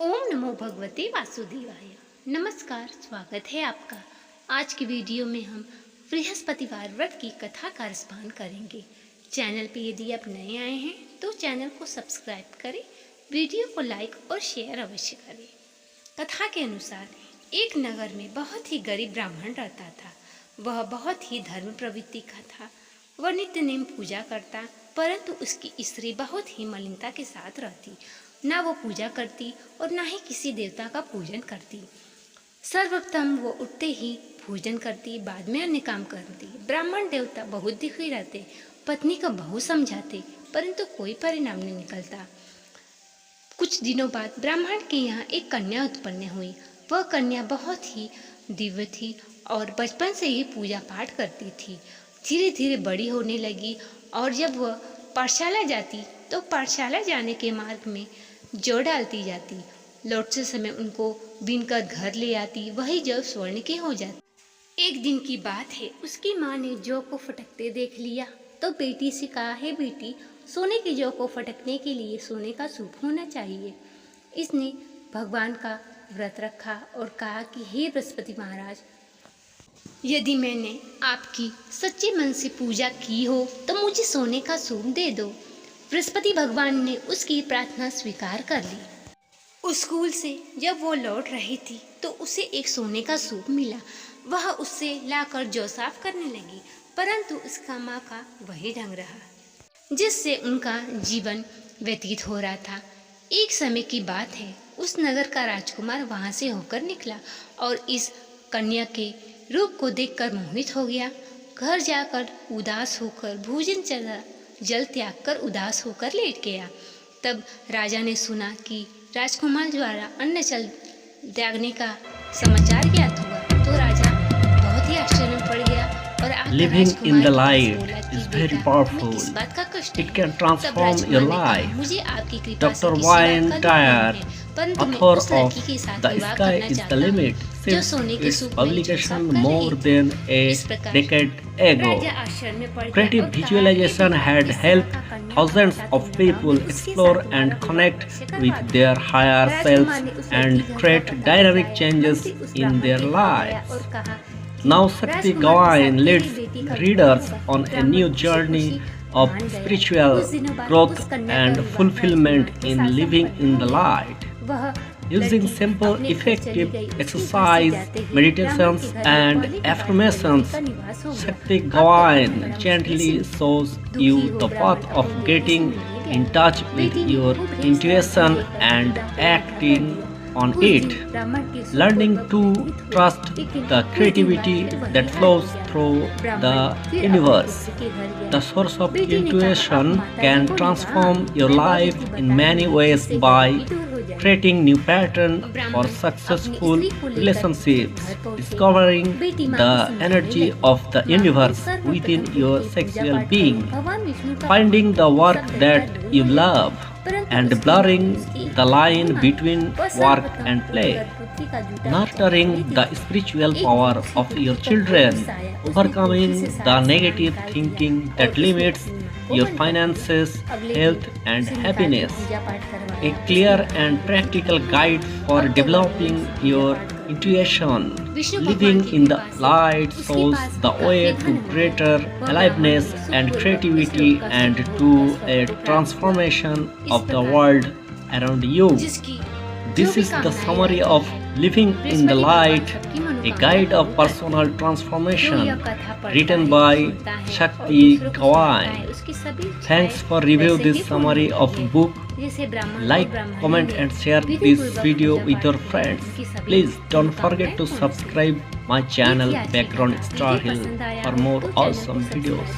ओम नमो भगवते वासुदेवाय। नमस्कार, स्वागत है आपका। आज की वीडियो में हम बृहस्पतिवार व्रत की कथा का रसपान करेंगे। चैनल पे यदि आप नए आए हैं तो चैनल को सब्सक्राइब करें, वीडियो को लाइक और शेयर अवश्य करें। कथा के अनुसार एक नगर में बहुत ही गरीब ब्राह्मण रहता था। वह बहुत ही धर्म प्रवृत्ति का था। वह नित्य नेम पूजा करता, परंतु उसकी स्त्री बहुत ही मलिनता के साथ रहती। ना वो पूजा करती और ना ही किसी देवता का पूजन करती। सर्वप्रथम वो उठते ही पूजन करती, बाद में अन्य काम करती। ब्राह्मण देवता बहुत दुखी रहते, पत्नी को बहुत समझाते, परंतु कोई परिणाम नहीं निकलता। कुछ दिनों बाद ब्राह्मण के यहाँ एक कन्या उत्पन्न हुई। वह कन्या बहुत ही दिव्य थी और बचपन से ही पूजा पाठ करती थी। धीरे धीरे बड़ी होने लगी और जब वह पाठशाला जाती तो पाठशाला जाने के मार्ग में जौ डालती जाती। लौटते समय उनको बीनकर घर ले आती, वही जौ स्वर्ण की हो जाती। एक दिन की बात है, उसकी माँ ने जौ को फटकते देख लिया तो बेटी से कहा, है बेटी, सोने की जौ को फटकने के लिए सोने का सूप होना चाहिए। इसने भगवान का व्रत रखा और कहा कि हे बृहस्पति महाराज, यदि मैंने आपकी सच्चे मन से पूजा की हो तो मुझे सोने का सूप दे दो। बृहस्पति भगवान ने उसकी प्रार्थना स्वीकार कर ली। स्कूल से जब वो लौट रही थी तो उसे एक सोने का सूप मिला। वह उससे लाकर जौ साफ करने लगी, परंतु उसका माँ का वही ढंग रहा जिससे उनका जीवन व्यतीत हो रहा था। एक समय की बात है, उस नगर का राजकुमार वहाँ से होकर निकला और इस कन्या के रूप को देखकर मोहित हो गया। घर जाकर उदास होकर भोजन चला जल त्याग कर उदास होकर लेट गया। तब राजा ने सुना कि राजकुमार द्वारा अन्न जल त्यागने का समाचार ज्ञात हुआ तो राजा बहुत ही आश्चर्य में पड़ गया और Living in the light is very powerful. It can transform your life. Dr. Wayne Dyer, author of The Sky is the Limit, since its publication more than a decade ago. Creative visualization had helped thousands of people explore and connect with their higher selves and create dynamic changes in their lives. Now Shakti Gawain leads readers on a new journey of spiritual growth and fulfillment in living in the light. Using simple, effective exercise, meditations and affirmations, Shakti Gawain gently shows you the path of getting in touch with your intuition and acting on it, learning to trust the creativity that flows through the universe. The source of intuition can transform your life in many ways by creating new patterns for successful relationships, discovering the energy of the universe within your sexual being, finding the work that you love, and blurring the line between work and play, nurturing the spiritual power of your children, overcoming the negative thinking that limits your finances, health and happiness. A clear and practical guide for developing your intuition. Living in the light shows the way to greater aliveness and creativity and to a transformation of the world around you. This is the summary of Living in the Light, a guide of personal transformation, written by Shakti Gawain. Thanks for review this summary of book. Like, comment and share this video with your friends. Please don't forget to subscribe my channel Background Star Hill for more awesome videos.